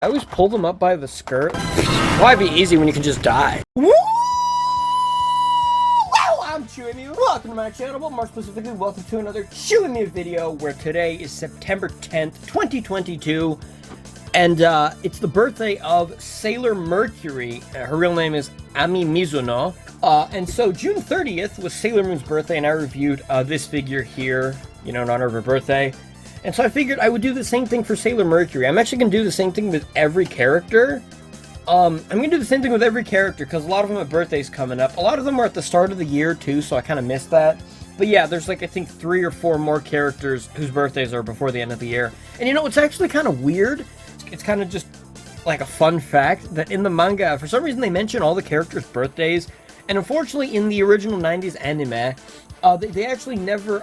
I always pull them up by the skirt. Why be easy when you can just die? Woo! Well, I'm Chewy Mew. Welcome to my channel, but more specifically, welcome to another Chewy Mew video, where today is September 10th, 2022, and it's the birthday of Sailor Mercury. Her real name is Ami Mizuno. And so June 30th was Sailor Moon's birthday, and I reviewed this figure here, you know, in honor of her birthday. And so I figured I would do the same thing for Sailor Mercury. I'm actually going to do the same thing with every character. I'm going to do the same thing with every character, because a lot of them have birthdays coming up. A lot of them are at the start of the year, too, so I kind of missed that. But yeah, there's like, I think, 3 or 4 more characters whose birthdays are before the end of the year. And you know, it's actually kind of weird. It's kind of just like a fun fact that in the manga, for some reason, they mention all the characters' birthdays. And unfortunately, in the original 90s anime, they actually never,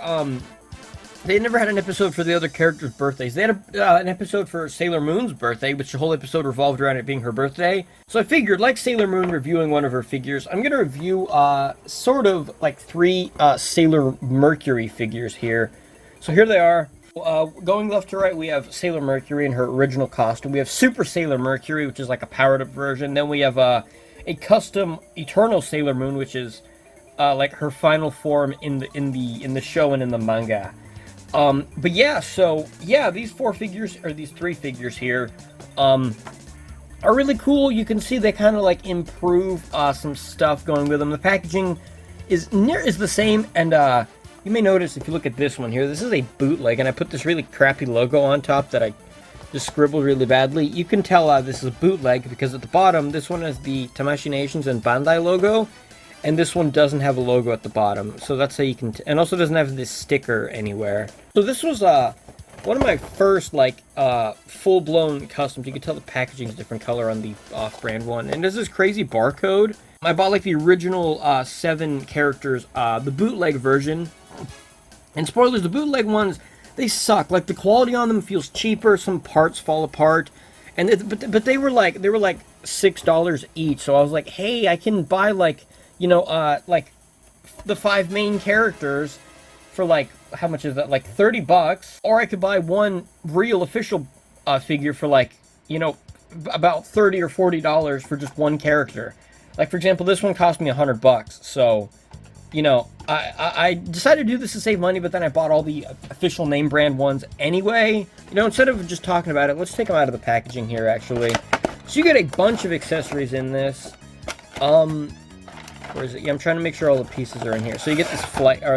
they never had an episode for the other characters' birthdays. They had an episode for Sailor Moon's birthday, which the whole episode revolved around it being her birthday. So I figured, like Sailor Moon reviewing one of her figures, I'm going to review sort of like 3 Sailor Mercury figures here. So here they are. Going left to right, we have Sailor Mercury in her original costume. We have Super Sailor Mercury, which is like a powered-up version. Then we have a custom Eternal Sailor Moon, which is like her final form in the show and in the manga. But yeah, so yeah, these 4 figures, or these 3 figures here, are really cool. You can see they kind of like improve some stuff going with them. The packaging is the same, and you may notice if you look at this one here, this is a bootleg, and I put this really crappy logo on top that I just scribbled really badly. You can tell this is a bootleg because at the bottom, this one has the Tamashii Nations and Bandai logo, and this one doesn't have a logo at the bottom. So that's how you can, and also doesn't have this sticker anywhere. So this was one of my first like full-blown customs. You can tell the packaging is a different color on the off-brand one, and there's this crazy barcode. I bought like the original 7 characters, the bootleg version. And spoilers, the bootleg ones, they suck. Like, the quality on them feels cheaper. Some parts fall apart. And but they were like $6 each. So I was like, hey, I can buy like, you know, like the 5 main characters for like, how much is that? Like $30. Or I could buy one real official figure for like, you know, about $30 or $40 for just one character. Like, for example, this one cost me $100. So, you know, I decided to do this to save money, but then I bought all the official name brand ones anyway. You know, instead of just talking about it, let's take them out of the packaging here, actually. So you get a bunch of accessories in this. Where is it? Yeah, I'm trying to make sure all the pieces are in here. So you get this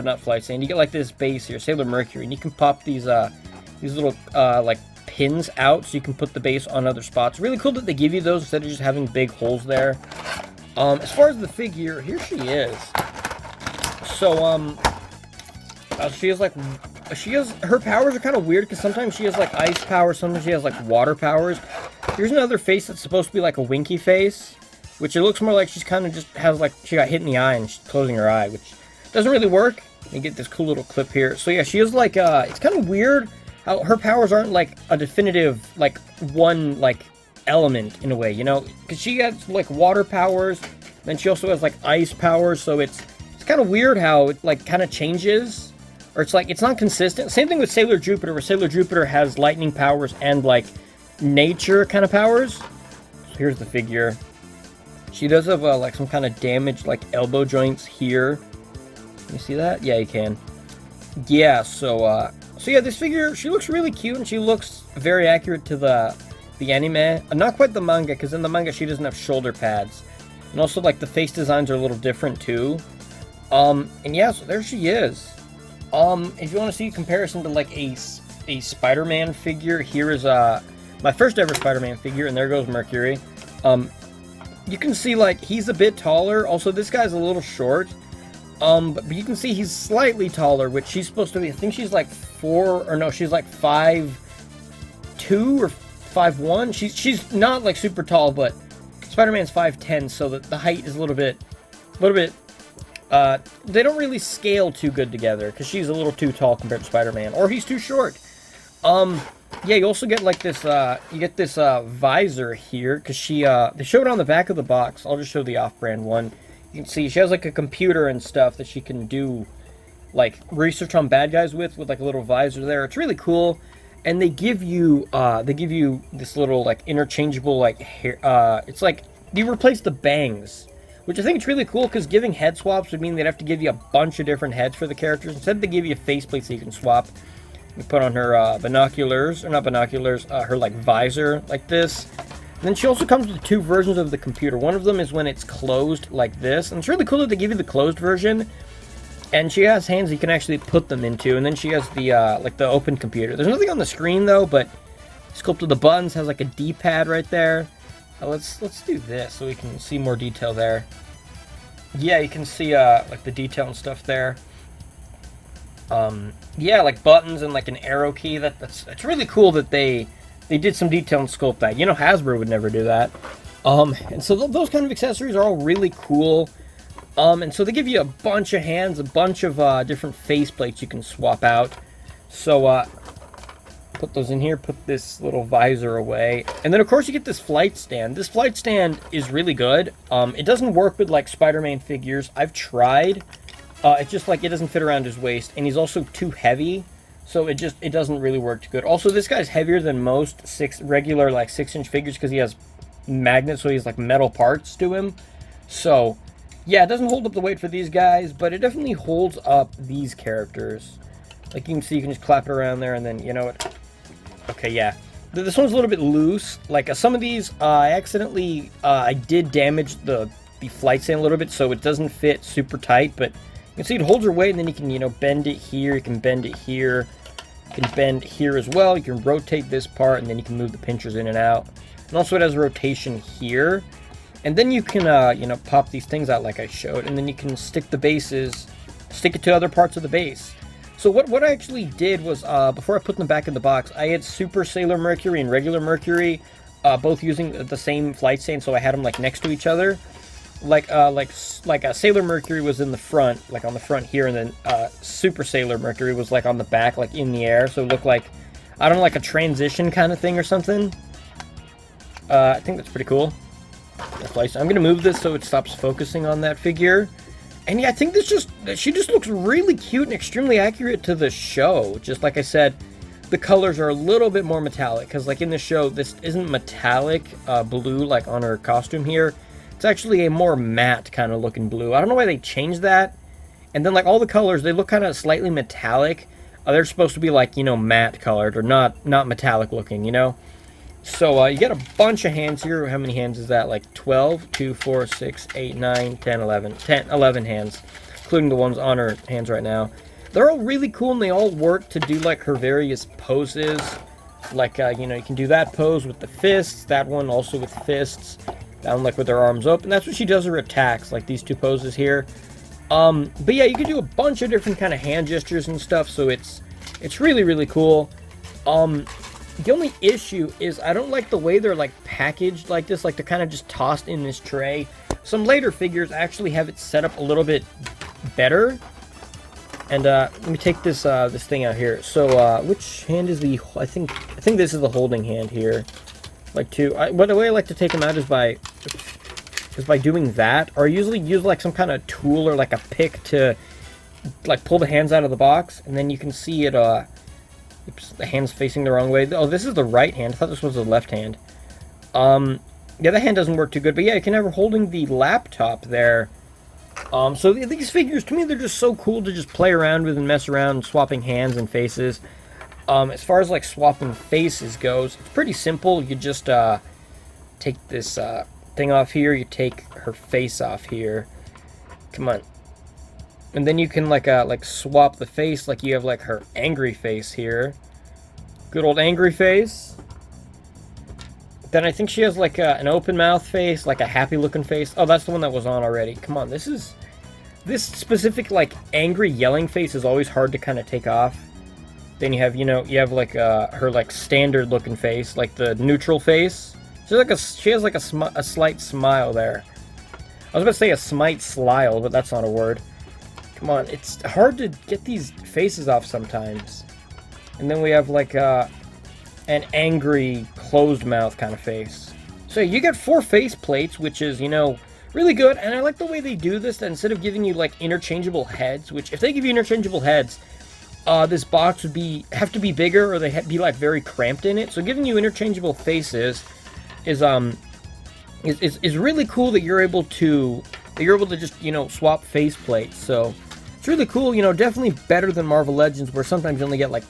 not flight stand. You get like this base here, Sailor Mercury, and you can pop these little like pins out, so you can put the base on other spots. Really cool that they give you those instead of just having big holes there. As far as the figure, here she is. So, she has like, her powers are kind of weird, because sometimes she has like ice powers, sometimes she has like water powers. Here's another face that's supposed to be like a winky face, which it looks more like she's kind of just has like, she got hit in the eye and she's closing her eye, which doesn't really work. You get this cool little clip here. So yeah, she is like, it's kind of weird how her powers aren't like a definitive, like one like element in a way, you know, because she has like water powers, then she also has like ice powers, so it's kind of weird how it like kind of changes, or it's like it's not consistent. Same thing with Sailor Jupiter, where Sailor Jupiter has lightning powers and like nature kind of powers. So here's the figure. She does have like some kind of damaged like elbow joints here. Can you see that? Yeah, you can. Yeah, so yeah, this figure, she looks really cute, and she looks very accurate to the anime. Not quite the manga, because in the manga she doesn't have shoulder pads. And also like the face designs are a little different too. And yeah, so there she is. If you want to see a comparison to like a Spider-Man figure, here is my first ever Spider-Man figure, and there goes Mercury. You can see like he's a bit taller. Also, this guy's a little short. But you can see he's slightly taller, which she's supposed to be. I think she's like 4, or no, she's like 5'2" or 5'1". She's not like super tall, but Spider-Man's 5'10", so that the height is a little bit. They don't really scale too good together, because she's a little too tall compared to Spider-Man, or he's too short. Yeah, you also get like this, you get this, visor here, because they show it on the back of the box. I'll just show the off-brand one. You can see she has like a computer and stuff that she can do, like, research on bad guys with like a little visor there. It's really cool. and they give you this little like interchangeable like hair. It's like you replace the bangs, which I think is really cool because giving head swaps would mean they'd have to give you a bunch of different heads for the characters. Instead, they give you a faceplate so you can swap. You put on her binoculars, or not binoculars, her like visor like this. And then she also comes with two versions of the computer. One of them is when it's closed like this, and it's really cool that they give you the closed version. And she has hands you can actually put them into, and then she has the like the open computer. There's nothing on the screen though, but sculpted the buttons, has like a D-pad right there. Let's do this so we can see more detail there. Yeah, you can see like the detail and stuff there. Yeah, like buttons and like an arrow key. That's really cool that they did some detail and sculpt that. You know, Hasbro would never do that. And so those kind of accessories are all really cool. And so they give you a bunch of hands, a bunch of different faceplates you can swap out. So put those in here, put this little visor away. And then of course you get this flight stand. This flight stand is really good. It doesn't work with like Spider-Man figures. I've tried. It's just like it doesn't fit around his waist, and he's also too heavy. So it doesn't really work too good. Also, this guy's heavier than most regular like 6-inch figures because he has magnets, so he's like metal parts to him. So yeah, it doesn't hold up the weight for these guys, but it definitely holds up these characters. Like you can see, you can just clap it around there, and then you know what? Okay, yeah. This one's a little bit loose. Like some of these, I accidentally I did damage the flight stand a little bit, so it doesn't fit super tight. But you can see it holds your weight, and then you can bend it here. You can bend it here. You can bend here as well. You can rotate this part, and then you can move the pinchers in and out. And also it has a rotation here. And then you can, pop these things out like I showed, and then you can stick the bases, stick it to other parts of the base. So what I actually did was, before I put them back in the box, I had Super Sailor Mercury and regular Mercury, both using the same flight stand, so I had them like next to each other. Like Sailor Mercury was in the front, like on the front here, and then Super Sailor Mercury was like on the back, like in the air, so it looked like, I don't know, like a transition kind of thing or something. I think that's pretty cool. I'm going to move this so it stops focusing on that figure. And yeah, I think she just looks really cute and extremely accurate to the show. Just like I said, the colors are a little bit more metallic, because like in the show, this isn't metallic blue like on her costume here. It's actually a more matte kind of looking blue. I don't know why they changed that. And then like all the colors, they look kind of slightly metallic. They're supposed to be like, matte colored or not metallic looking, So you get a bunch of hands here. How many hands is that? Like 12, 2, 4, 6, 8, 9, 10, 11. 11 hands, including the ones on her hands right now. They're all really cool, and they all work to do like her various poses. Like, you can do that pose with the fists. That one also with fists. That one like with her arms open. That's what she does her attacks, like these two poses here. But yeah, you can do a bunch of different kind of hand gestures and stuff, so it's really, really cool. The only issue is I don't like the way they're like packaged like this, like they're kind of just tossed in this tray. Some later figures actually have it set up a little bit better. And let me take this this thing out here. So which hand is the? I think this is the holding hand here. Like the way I like to take them out is by doing that, or I usually use like some kind of tool or like a pick to like pull the hands out of the box, and then you can see it. Oops, the hand's facing the wrong way. Oh, this is the right hand. I thought this was the left hand. Yeah, the hand doesn't work too good, but yeah, you can have her holding the laptop there. So these figures, to me, they're just so cool to just play around with and mess around and swapping hands and faces. As far as like swapping faces goes, it's pretty simple. You just take this thing off here. You take her face off here. Come on. And then you can like swap the face. Like you have like her angry face here. Good old angry face. Then I think she has like an open mouth face, like a happy looking face. Oh, that's the one that was on already. Come on, this specific like angry yelling face is always hard to kind of take off. Then you have like her like standard looking face, like the neutral face. She has like a slight smile there. I was about to say a smite slile, but that's not a word. Come on, it's hard to get these faces off sometimes. And then we have like an angry closed mouth kind of face. So you get 4 face plates, which is, really good. And I like the way they do this, that instead of giving you like interchangeable heads, which if they give you interchangeable heads, this box would have to be bigger, or they be like very cramped in it. So giving you interchangeable faces is really cool that you're able to just, you know, swap face plates. So it's really cool, you know, definitely better than Marvel Legends, where sometimes you only get like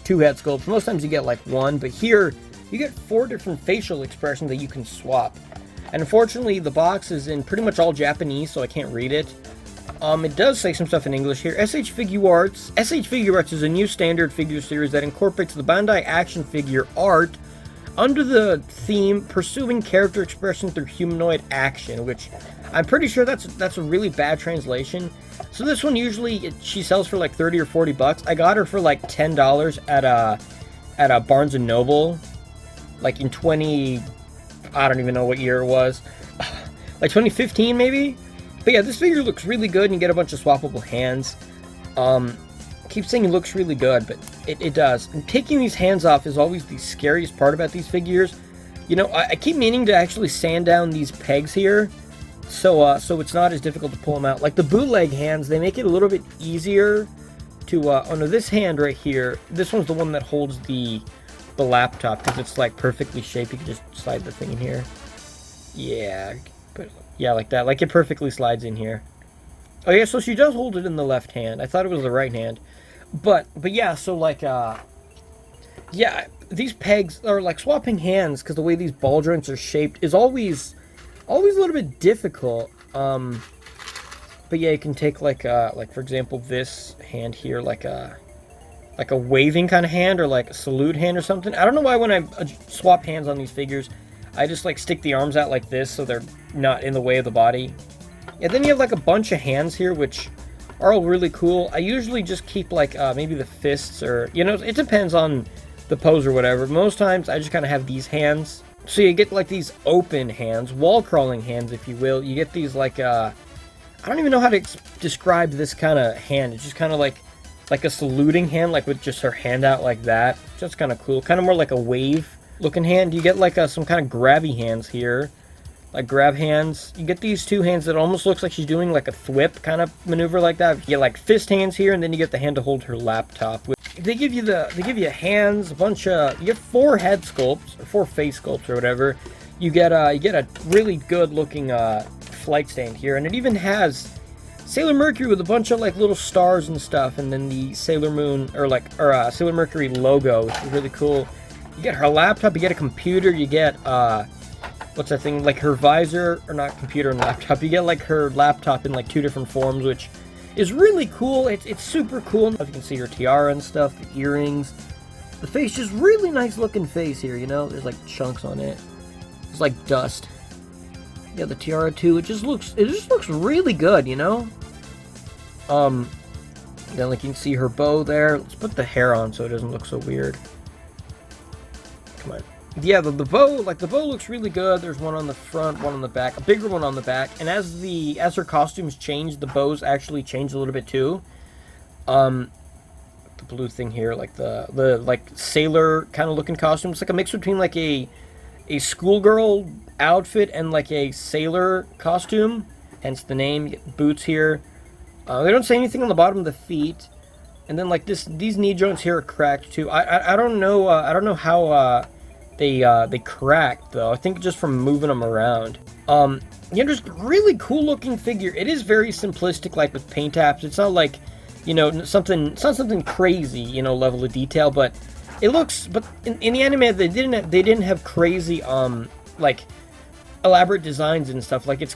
2 head sculpts. Most times you get like 1, but here you get 4 different facial expressions that you can swap. And unfortunately, the box is in pretty much all Japanese, so I can't read it. It does say some stuff in English here. SH Figuarts. SH Figuarts is a new standard figure series that incorporates the Bandai action figure art under the theme Pursuing Character Expression Through Humanoid Action, which I'm pretty sure that's a really bad translation. So this one usually she sells for like 30 or 40 bucks. I got her for like $10 at a Barnes and Noble, like in I don't even know what year it was, like 2015 maybe. But yeah, this figure looks really good, and you get a bunch of swappable hands. I keep saying it looks really good, but it does. And taking these hands off is always the scariest part about these figures. You know, I keep meaning to actually sand down these pegs here, so it's not as difficult to pull them out. Like the bootleg hands, they make it a little bit easier to, oh no, this hand right here, this one's the one that holds the laptop, because it's like perfectly shaped. You can just slide the thing in here. Yeah, but yeah, like that. Like it perfectly slides in here. Oh yeah, so she does hold it in the left hand. I thought it was the right hand. But yeah, so like, yeah, these pegs are like swapping hands, because the way these ball joints are shaped is always a little bit difficult. But yeah, you can take like for example, this hand here, like a waving kind of hand, or like a salute hand or something. I don't know why when I swap hands on these figures, I just like stick the arms out like this so they're not in the way of the body. And then you have like a bunch of hands here, which are all really cool. I usually just keep like maybe the fists, or, you know, it depends on the pose or whatever. Most times I just kind of have these hands. So you get like these open hands, wall crawling hands, if you will. You get these like, I don't even know how to describe this kind of hand. It's just kind of like a saluting hand, like with just her hand out like that. Just kind of cool. Kind of more like a wave looking hand. You get like some kind of grabby hands here, like grab hands. You get these 2 hands that almost looks like she's doing like a thwip kind of maneuver like that. You get like fist hands here, and then you get the hand to hold her laptop. They give you hands, a bunch of, you get 4 head sculpts, or 4 face sculpts or whatever. You get a really good looking flight stand here, and it even has Sailor Mercury with a bunch of like little stars and stuff, and then the Sailor Moon, or Sailor Mercury logo, which is really cool. You get her laptop, you get a computer, you get, what's that thing, like her visor, or not computer and laptop, you get like her laptop in like 2 different forms, which is really cool. It's super cool. You can see her tiara and stuff, the earrings. The face, just really nice looking face here, you know? There's like chunks on it. It's like dust. Yeah, the tiara too, it just looks really good, you know? Then like you can see her bow there. Let's put the hair on so it doesn't look so weird. Come on. Yeah, the bow, like the bow looks really good. There's one on the front, one on the back, a bigger one on the back. And as her costumes change, the bows actually change a little bit too. The blue thing here, like the like sailor kind of looking costume. It's like a mix between like a schoolgirl outfit and like a sailor costume. Hence the name. You get boots here. They don't say anything on the bottom of the feet. And then like these knee joints here are cracked too. I don't know. I don't know how they cracked though. I think just from moving them around. Yeah, just really cool looking figure. It is very simplistic, like with paint apps. It's not like, you know, it's not something crazy, you know, level of detail, but it looks. But in the anime, they didn't have crazy like elaborate designs and stuff. Like it's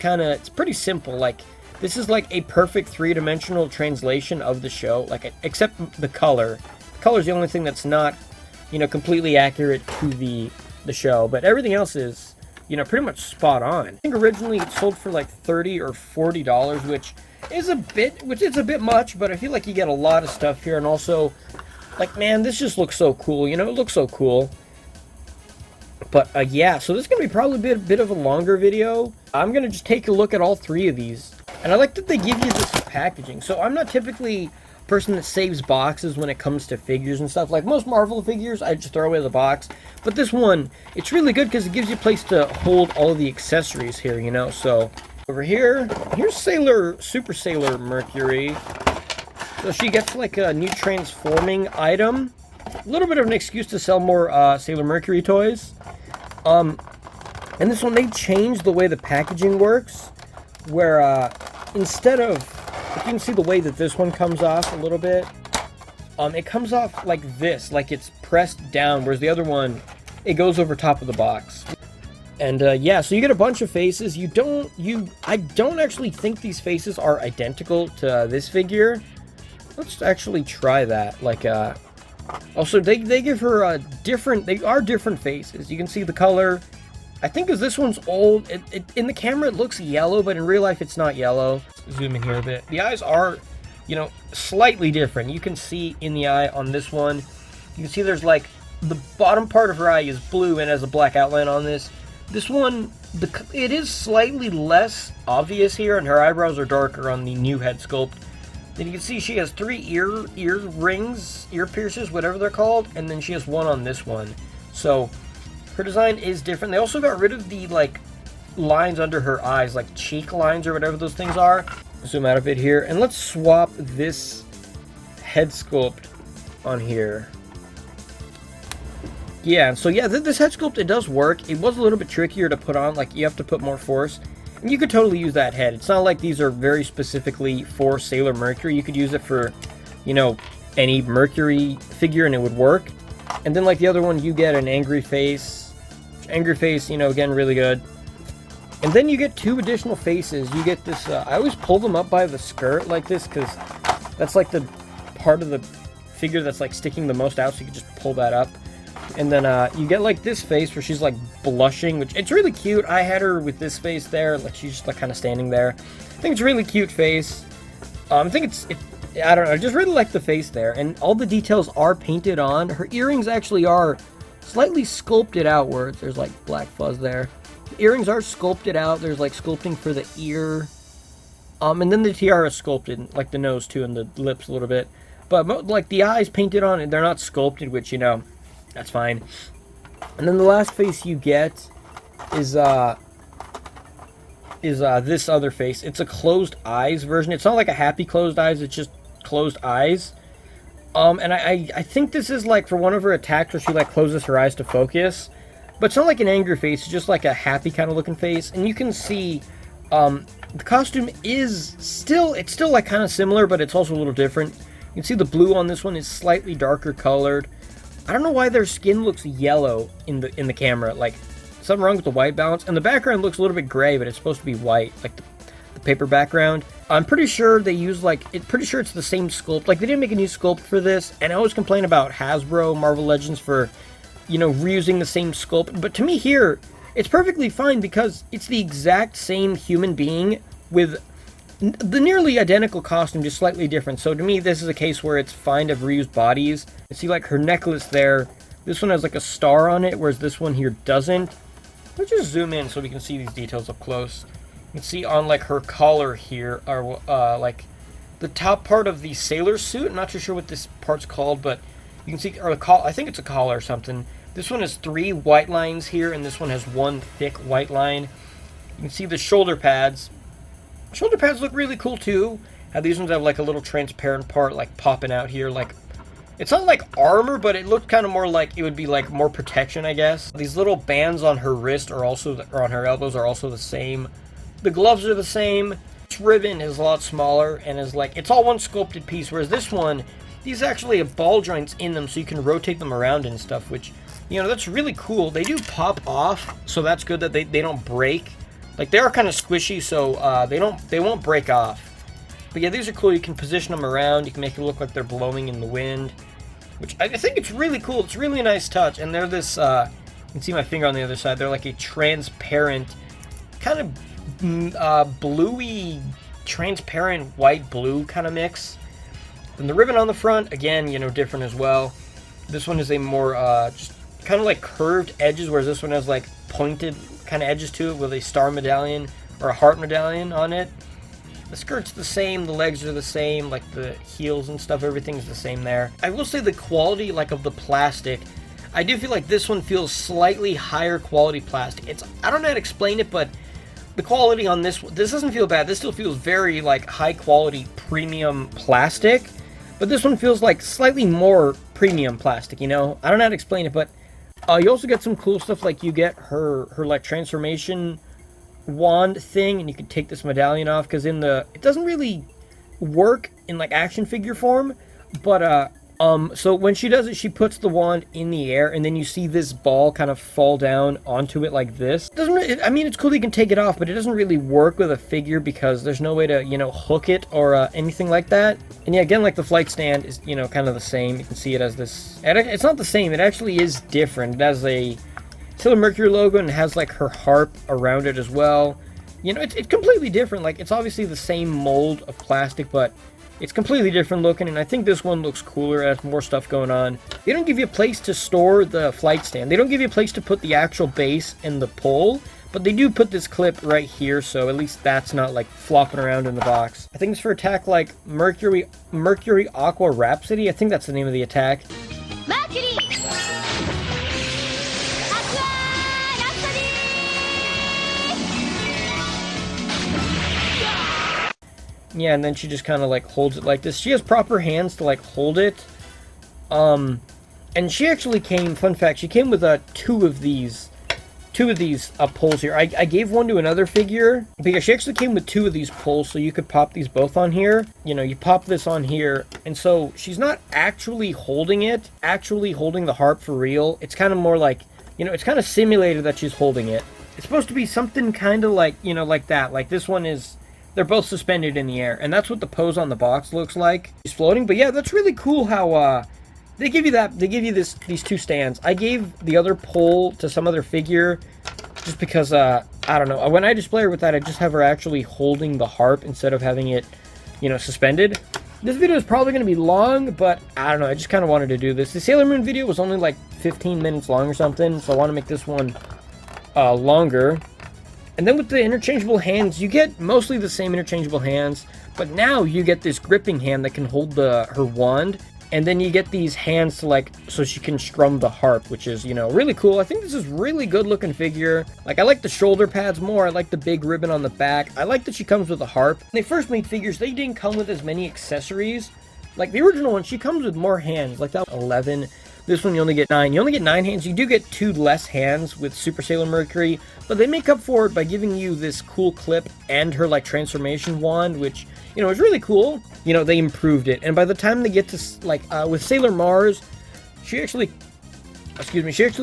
pretty simple. Like this is like a perfect 3-dimensional translation of the show. Like except the color. Color's the only thing that's not, you know, completely accurate to the show, but everything else is, you know, pretty much spot on. I think originally it sold for like $30 or $40, which is a bit much, but I feel like you get a lot of stuff here, and also, like, man, this just looks so cool, you know, it looks so cool. But, yeah, so this is going to be probably a bit of a longer video. I'm going to just take a look at all 3 of these, and I like that they give you this packaging. So I'm not typically person that saves boxes when it comes to figures and stuff. Like most Marvel figures, I just throw away the box. But this one, it's really good because it gives you a place to hold all the accessories here, you know. So over here, here's Super Sailor Mercury. So she gets like a new transforming item. A little bit of an excuse to sell more Sailor Mercury toys. And this one, they changed the way the packaging works, where instead of, you can see the way that this one comes off a little bit. It comes off like this, like it's pressed down, whereas the other one, it goes over top of the box. And yeah, so you get a bunch of faces. I don't actually think these faces are identical to this figure. Let's actually try that. Like, also they give her they are different faces. You can see the color. I think because this one's old, in the camera it looks yellow, but in real life it's not yellow. Zoom in here a bit. The eyes are, you know, slightly different. You can see in the eye on this one, you can see there's like, the bottom part of her eye is blue and has a black outline on this. This one, it is slightly less obvious here, and her eyebrows are darker on the new head sculpt. Then you can see she has 3 ear rings, ear piercers, whatever they're called, and then she has 1 on this one. So her design is different. They also got rid of the like lines under her eyes, like cheek lines or whatever those things are. Zoom out a bit here, and let's swap this head sculpt on here. Yeah, so yeah, this head sculpt, it does work. It was a little bit trickier to put on, like you have to put more force. And you could totally use that head. It's not like these are very specifically for Sailor Mercury. You could use it for, you know, any Mercury figure and it would work. And then like the other one, you get an angry face. Angry face, you know, again, really good. And then you get 2 additional faces. You get this, I always pull them up by the skirt like this because that's like the part of the figure that's like sticking the most out, so you can just pull that up. And then you get like this face where she's like blushing, which it's really cute. I had her with this face there, like she's just like kind of standing there. I think it's a really cute face. I think I don't know, I just really like the face there, and all the details are painted on. Her earrings actually are slightly sculpted outwards. There's like black fuzz there. The earrings are sculpted out. There's like sculpting for the ear. And then the tiara is sculpted, like the nose too, and the lips a little bit. But like the eyes painted on, and they're not sculpted, which, you know, that's fine. And then the last face you get is this other face. It's a closed eyes version. It's not like a happy closed eyes, it's just closed eyes. And I think this is like for one of her attacks where she like closes her eyes to focus. But it's not like an angry face, it's just like a happy kind of looking face. And you can see the costume is still, it's still like kind of similar, but it's also a little different. You can see the blue on this one is slightly darker colored. I don't know why their skin looks yellow in the camera. Like, something wrong with the white balance. And the background looks a little bit gray, but it's supposed to be white, like the paper background. I'm pretty sure they use like, pretty sure it's the same sculpt. Like, they didn't make a new sculpt for this. And I always complain about Hasbro, Marvel Legends for, you know, reusing the same sculpt. But to me here, it's perfectly fine because it's the exact same human being with the nearly identical costume, just slightly different. So to me, this is a case where it's fine to have reused bodies. You see like her necklace there. This one has like a star on it, whereas this one here doesn't. Let's just zoom in so we can see these details up close. You can see on like her collar here, or like the top part of the sailor suit. I'm not too sure what this part's called, but you can see, or I think it's a collar or something. This one has 3 white lines here, and this one has 1 thick white line. You can see the shoulder pads. Shoulder pads look really cool too. These ones have like a little transparent part like popping out here. Like, it's not like armor, but it looked kind of more like it would be like more protection, I guess. These little bands on her wrist are also, or on her elbows are also the same. The gloves are the same. This ribbon is a lot smaller and is like, it's all one sculpted piece, whereas this one, these actually have ball joints in them so you can rotate them around and stuff, which, you know, that's really cool. They do pop off, so that's good that they don't break. Like, they are kind of squishy, so they won't break off. But yeah, these are cool. You can position them around. You can make it look like they're blowing in the wind, which I think it's really cool. It's really a nice touch. And they're this, you can see my finger on the other side. They're like a transparent, kind of bluey, transparent white blue kind of mix. And the ribbon on the front, again, you know, different as well. This one is a more, just kind of like curved edges, whereas this one has like pointed kind of edges to it with a star medallion or a heart medallion on it. The skirt's the same, the legs are the same, like the heels and stuff, everything's the same there. I will say the quality, like, of the plastic, I do feel like this one feels slightly higher quality plastic. It's, I don't know how to explain it, but the quality on this doesn't feel bad. This still feels very, like, high quality premium plastic. But this one feels like slightly more premium plastic, you know? I don't know how to explain it, but you also get some cool stuff, like you get her like transformation wand thing, and you can take this medallion off, because it doesn't really work in like action figure form, but so when she does it, she puts the wand in the air, and then you see this ball kind of fall down onto it like this. I mean, it's cool that you can take it off, but it doesn't really work with a figure because there's no way to, you know, hook it or anything like that. And yeah, again, like the flight stand is, you know, kind of the same. You can see it as this. It's not the same. It actually is different. It has a Sailor Mercury logo, and it has like her harp around it as well. You know, it's completely different. Like, it's obviously the same mold of plastic, but it's completely different looking, and I think this one looks cooler. It has more stuff going on. They don't give you a place to store the flight stand. They don't give you a place to put the actual base and the pole, but they do put this clip right here, so at least that's not like flopping around in the box. I think it's for attack like Mercury Aqua Rhapsody. I think that's the name of the attack. Mercury! Yeah, and then she just kind of like holds it like this. She has proper hands to like hold it. And she actually came, fun fact, she came with two of these poles here. I gave one to another figure because she actually came with two of these poles, so you could pop these both on here. You know, you pop this on here, and so she's not actually holding it, actually holding the harp for real. It's kind of more like, you know, it's kind of simulated that she's holding it. It's supposed to be something kind of like, you know, like that. Like this one is, they're both suspended in the air, and that's what the pose on the box looks like. She's floating, but yeah, that's really cool how they give you that. They give you these two stands. I gave the other pole to some other figure just because I don't know. When I display her with that, I just have her actually holding the harp instead of having it, you know, suspended. This video is probably going to be long, but I don't know. I just kind of wanted to do this. The Sailor Moon video was only like 15 minutes long or something, so I want to make this one longer. And then with the interchangeable hands, you get mostly the same interchangeable hands, but now you get this gripping hand that can hold her wand, and then you get these hands to like, so she can strum the harp, which is, you know, really cool. I think this is really good looking figure. Like, I like the shoulder pads more. I like the big ribbon on the back. I like that she comes with a harp. When they first made figures, they didn't come with as many accessories. Like the original one, she comes with more hands, like that 11. This one you only get 9. You only get 9 hands. You do get 2 less hands with Super Sailor Mercury, but they make up for it by giving you this cool clip and her like transformation wand, which, you know, is really cool. You know, they improved it, and by the time they get to like with Sailor Mars, she actually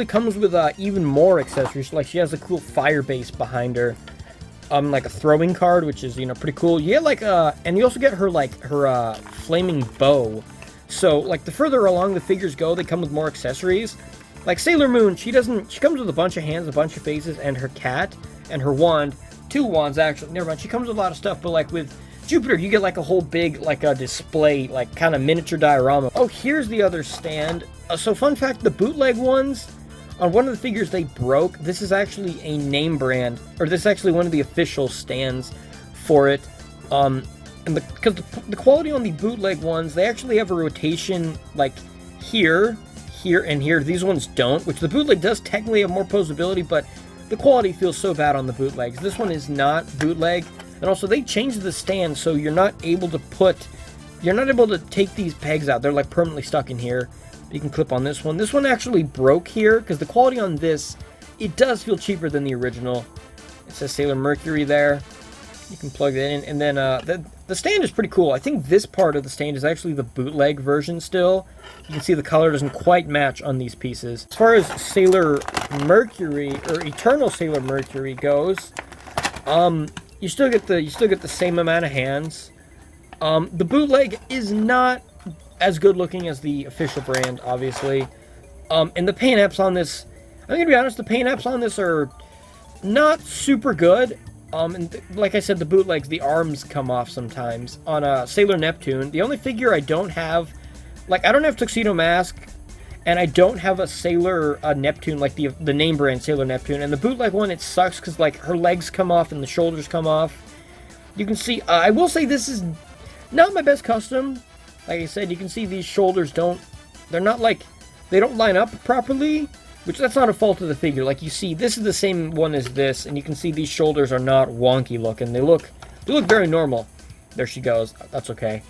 comes with even more accessories. Like she has a cool fire base behind her, like a throwing card, which is, you know, pretty cool. You get like and you also get her like her flaming bow. So, like, the further along the figures go, they come with more accessories. Like Sailor Moon, she comes with a bunch of hands, a bunch of faces, and her cat, and her wand. 2 wands, actually. Never mind, she comes with a lot of stuff, but, like, with Jupiter, you get, like, a whole big, like, a display, like, kind of miniature diorama. Oh, here's the other stand. So, fun fact, the bootleg ones, on one of the figures they broke, this is actually a name brand, or this is actually one of the official stands for it. And because the quality on the bootleg ones, they actually have a rotation like here, here, and here. These ones don't, which the bootleg does technically have more posability, but the quality feels so bad on the bootlegs. This one is not bootleg, and also they changed the stand so you're not able to take these pegs out. They're like permanently stuck in here. You can clip on this one. This one actually broke here because the quality on this, it does feel cheaper than the original. It says Sailor Mercury there. You can plug that in, and then the stand is pretty cool. I think this part of the stand is actually the bootleg version still. You can see the color doesn't quite match on these pieces. As far as Sailor Mercury, or Eternal Sailor Mercury goes, you still get the same amount of hands. The bootleg is not as good looking as the official brand, obviously. And the paint apps on this, I'm gonna be honest, the paint apps on this are not super good. And like I said, the bootlegs, the arms come off sometimes. On Sailor Neptune, the only figure I don't have, like, I don't have Tuxedo Mask, and I don't have a Sailor Neptune, like the name brand Sailor Neptune. And the bootleg one, it sucks because, like, her legs come off and the shoulders come off. You can see, I will say this is not my best custom. Like I said, you can see these shoulders they don't line up properly. Which, that's not a fault of the figure. Like, you see, this is the same one as this, and you can see these shoulders are not wonky looking. They look very normal. There she goes. That's okay.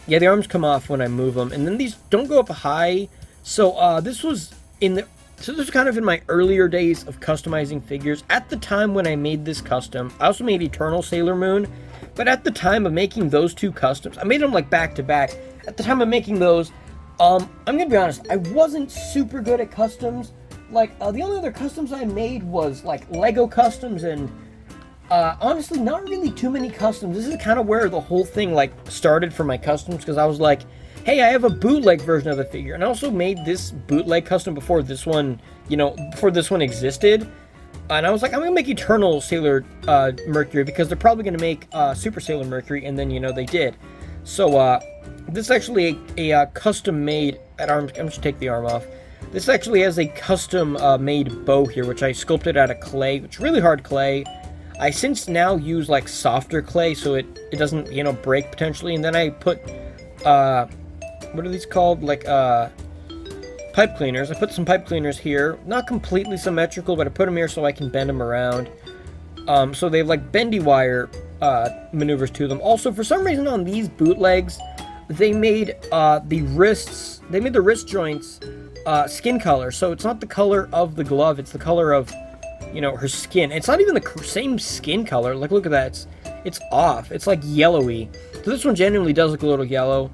Yeah, the arms come off when I move them, and then these don't go up high. So this was kind of in my earlier days of customizing figures. At the time when I made this custom, I also made Eternal Sailor Moon, but at the time of making those two customs, I made them like back to back. At the time of making those, I'm gonna be honest, I wasn't super good at customs. Like the only other customs I made was like Lego customs, and honestly, not really too many customs. This is kind of where the whole thing like started for my customs, because I was like, hey, I have a bootleg version of the figure, and I also made this bootleg custom before this one, before this one existed. And I was like, I'm gonna make Eternal Sailor Mercury, because they're probably gonna make Super Sailor Mercury, and then they did. So this is actually a custom made at arms. I'm just take the arm off. This actually has a custom made bow here, which I sculpted out of clay, which is really hard clay. I since now use like softer clay so it doesn't break potentially, and then I put what are these called, like pipe cleaners. I put some pipe cleaners here, not completely symmetrical, but I put them here so I can bend them around. So they have like bendy wire maneuvers to them. Also, for some reason on these bootlegs, they made the wrist joints skin color, so it's not the color of the glove, it's the color of her skin. It's not even the same skin color. Like, look at that. It's off. It's like yellowy. So this one genuinely does look a little yellow.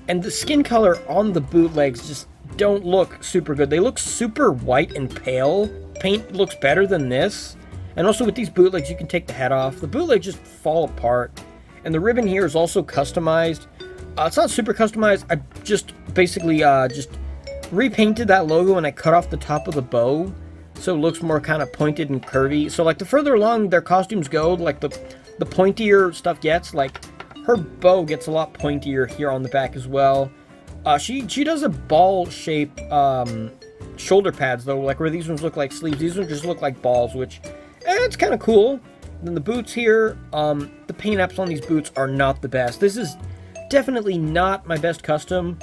And the skin color on the bootlegs just don't look super good. They look super white and pale. Paint looks better than this. And also with these bootlegs, you can take the head off. The bootlegs just fall apart. And the ribbon here is also customized. It's not super customized. I just basically just repainted that logo, and I cut off the top of the bow, so it looks more kind of pointed and curvy. So like the further along their costumes go, like the pointier stuff gets, like her bow gets a lot pointier here on the back as well. She does a ball shape shoulder pads though, like where these ones look like sleeves, these ones just look like balls, which it's kind of cool. Then the boots here, the paint apps on these boots are not the best. This is definitely not my best custom.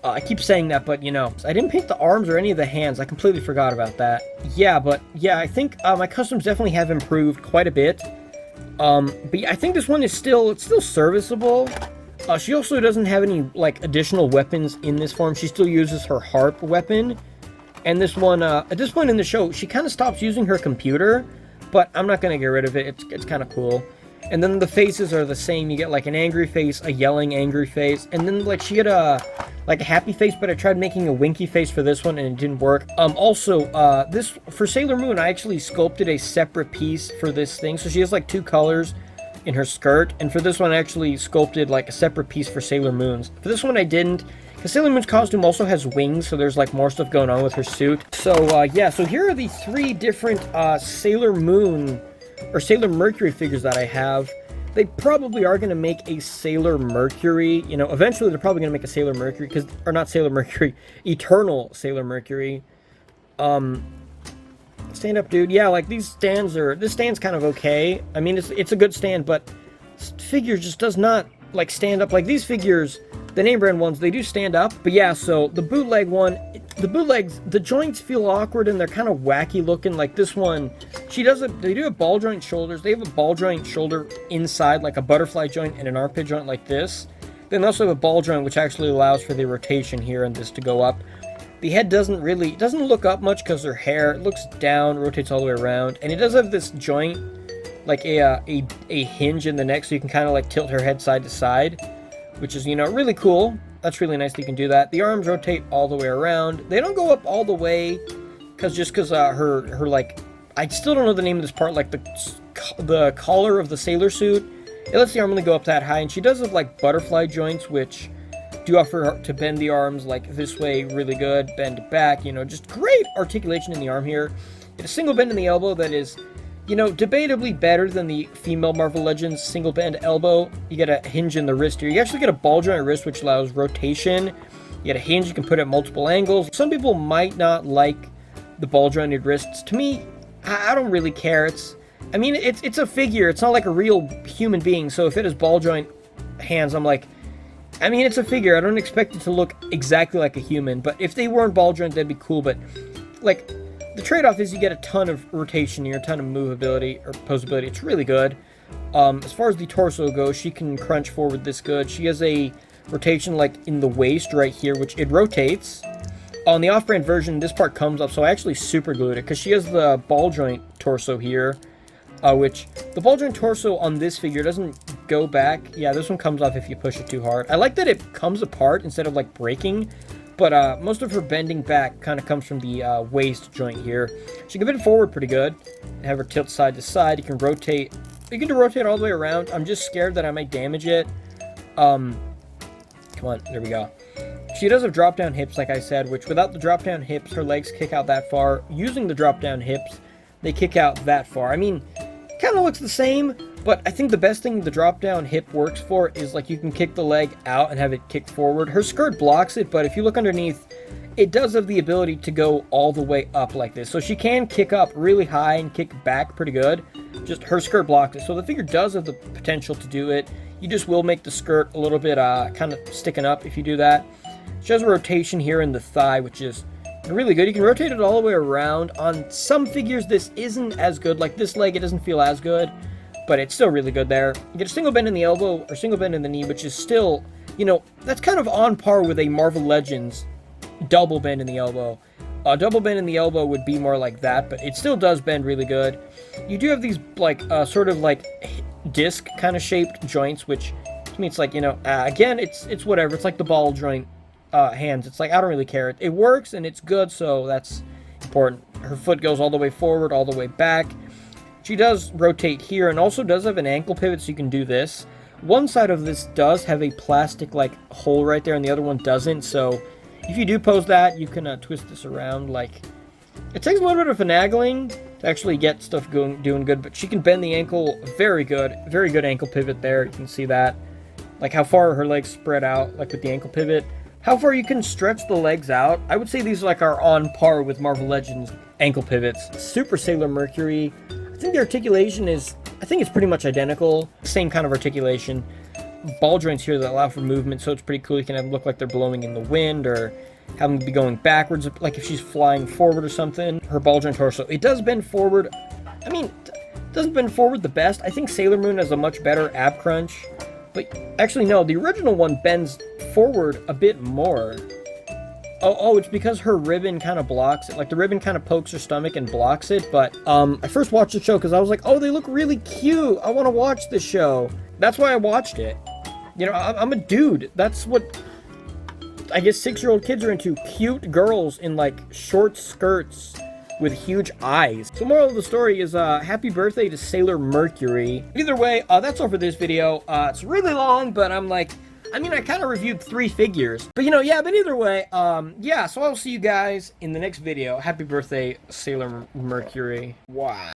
I keep saying that, but I didn't paint the arms or any of the hands. I completely forgot about that. Yeah, I think my customs definitely have improved quite a bit. But yeah, I think this one is still serviceable. She also doesn't have any like additional weapons in this form. She still uses her harp weapon. And this one, at this point in the show, she kind of stops using her computer, but I'm not gonna get rid of it. It's kind of cool. And then the faces are the same. You get like an angry face, a yelling angry face, and then like she had a happy face, but I tried making a winky face for this one and it didn't work. Also, this for Sailor Moon, I actually sculpted a separate piece for this thing. So she has like two colors in her skirt, and for this one I actually sculpted like a separate piece for Sailor Moon's. For this one I didn't, because Sailor Moon's costume also has wings, so there's like more stuff going on with her suit. So yeah, so here are the three different Sailor Moon or Sailor Mercury figures that I have. They probably are going to make a Sailor Mercury, eventually they're probably going to make a Sailor Mercury, or not Sailor Mercury, Eternal Sailor Mercury. Stand up, dude. Yeah, like this stand's kind of okay. I mean, it's a good stand, but this figure just does not like stand up. Like these figures, the name brand ones, they do stand up. But yeah, so the bootleg one, the bootlegs, the joints feel awkward and they're kind of wacky looking. Like this one, they do have ball joint shoulders. They have a ball joint shoulder inside, like a butterfly joint, and an armpit joint like this. Then they also have a ball joint, which actually allows for the rotation here and this to go up. The head doesn't look up much because her hair looks down, rotates all the way around, and it does have this joint, like a hinge in the neck, so you can kind of like tilt her head side to side, which is really cool. That's really nice that you can do that. The arms rotate all the way around. They don't go up all the way, because her like, I still don't know the name of this part, like the collar of the sailor suit. It lets the arm only go up that high, and she does have like butterfly joints, which do offer her to bend the arms like this way really good, bend it back, just great articulation in the arm here. Get a single bend in the elbow that is, debatably better than the female Marvel Legends single bend elbow. You get a hinge in the wrist here. You actually get a ball joint wrist, which allows rotation. You get a hinge you can put at multiple angles. Some people might not like the ball jointed wrists. To me, I don't really care. It's a figure. It's not like a real human being. So if it has ball joint hands, I'm like, it's a figure. I don't expect it to look exactly like a human, but if they weren't ball joint, that'd be cool. But like, the trade-off is you get a ton of rotation here, a ton of movability or posability. It's really good. As far as the torso goes, she can crunch forward this good. She has a rotation like in the waist right here, which it rotates. On the off-brand version, this part comes up, so I actually super glued it because she has the ball joint torso here, which the ball joint torso on this figure doesn't go back. Yeah, this one comes off if you push it too hard. I like that it comes apart instead of like breaking, but most of her bending back kind of comes from the waist joint here. She can bend forward pretty good, have her tilt side to side. You can rotate. You can rotate all the way around. I'm just scared that I might damage it. Come on, there we go. She does have drop-down hips, like I said, which without the drop-down hips, her legs kick out that far. Using the drop-down hips, they kick out that far. I mean, kind of looks the same, but I think the best thing the drop-down hip works for is, like, you can kick the leg out and have it kick forward. Her skirt blocks it, but if you look underneath, it does have the ability to go all the way up like this. So she can kick up really high and kick back pretty good. Just her skirt blocks it. So the figure does have the potential to do it. You just will make the skirt a little bit kind of sticking up if you do that. She has a rotation here in the thigh, which is really good. You can rotate it all the way around. On some figures, this isn't as good. Like this leg, it doesn't feel as good, but it's still really good there. You get a single bend in the elbow or single bend in the knee, which is still, you know, that's kind of on par with a Marvel Legends double bend in the elbow. A double bend in the elbow would be more like that, but it still does bend really good. You do have these, like, sort of like disc kind of shaped joints, which to me it's like, you know, again, it's whatever. It's like the ball joint hands. It's like, I don't really care. It works and it's good, so that's important. Her foot goes all the way forward, all the way back. She does rotate here and also does have an ankle pivot, so you can do this. One side of this does have a plastic like hole right there and the other one doesn't, so if you do pose that, you can twist this around. Like, it takes a little bit of finagling to actually get stuff doing good, but she can bend the ankle very good ankle pivot there. You can see that, like how far her legs spread out, like with the ankle pivot. How far you can stretch the legs out. I would say these like are on par with Marvel Legends ankle pivots. Super Sailor Mercury. I think the articulation is, I think it's pretty much identical. Same kind of articulation. Ball joints here that allow for movement, so it's pretty cool. You can have them look like they're blowing in the wind or have them be going backwards, like if she's flying forward or something. Her ball joint torso, it does bend forward. I mean, it doesn't bend forward the best. I think Sailor Moon has a much better ab crunch. But actually, no, the original one bends forward a bit more. Oh, it's because her ribbon kind of blocks it. Like, the ribbon kind of pokes her stomach and blocks it. But I first watched the show because I was like, oh, they look really cute. I want to watch this show. That's why I watched it. You know, I'm a dude. That's what, I guess, 6-year-old kids are into. Cute girls in, like, short skirts with huge eyes. So moral of the story is happy birthday to Sailor Mercury. Either way, that's all for this video. It's really long, but I kind of reviewed 3 figures. But, you know, yeah, but either way, yeah, so I'll see you guys in the next video. Happy birthday, Sailor Mercury. Wow.